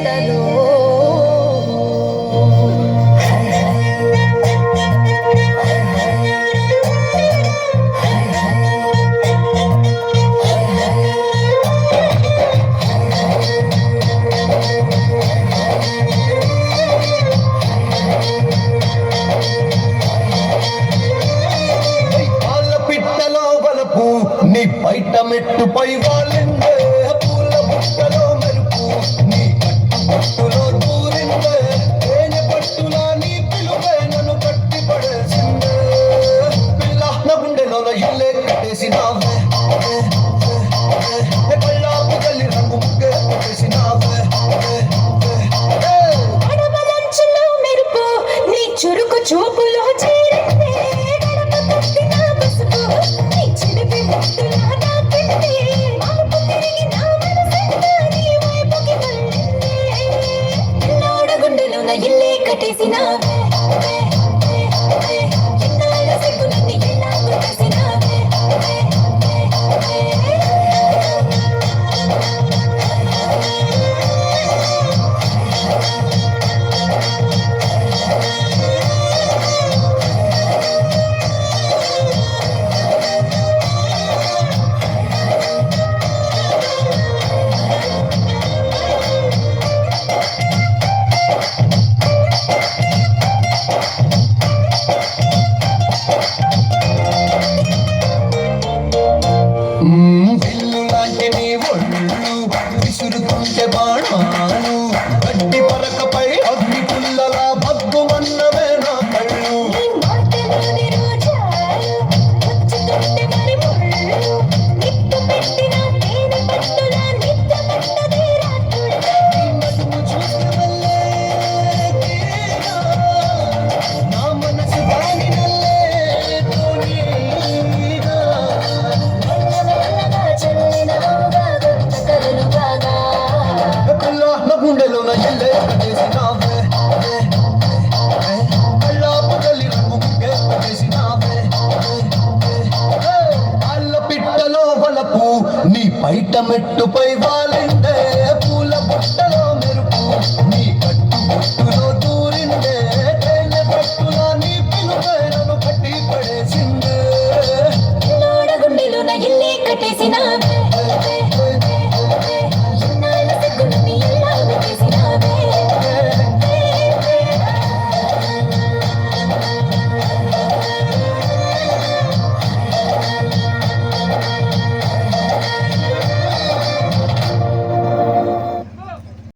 ఎంతలో నీ బయట మెట్టుపై వాళ్ళిందే పూల బుట్టలో మెరుపు నీ కట్టులో దూరిందే తేనె పట్టులా నీ పిలువే నన్ను కట్టి పడేసిందే పిల్ల నా గుండెలో ఇల్లే కట్టేసినావే కళ్ళాపు కల్లి రంగు ముగ్గే కట్టేసినావే మెరుపు నీ చురుకు చూపులో చేరిందే ఇల్లే కట్టేసినావే ఎన్నాళ్ళ సిగ్గులన్నీ ఎలా కొట్టేసినావే బిల్లు లాంటి నీ ఒళ్ళు విసురుతుంటే బాణాలు గడ్డి పరకపై అగ్ని పుల్లలా భగ్గుమన్నవే నా కళ్ళు నా మనసు దాని గుండెలో నా ఎల్లే కట్టేసినావే కళ్ళాపు కల్లి రంగు ముగ్గే కట్టేసినావే అల్ల పిట్టలో వలపు నీ బయట మెట్టుపై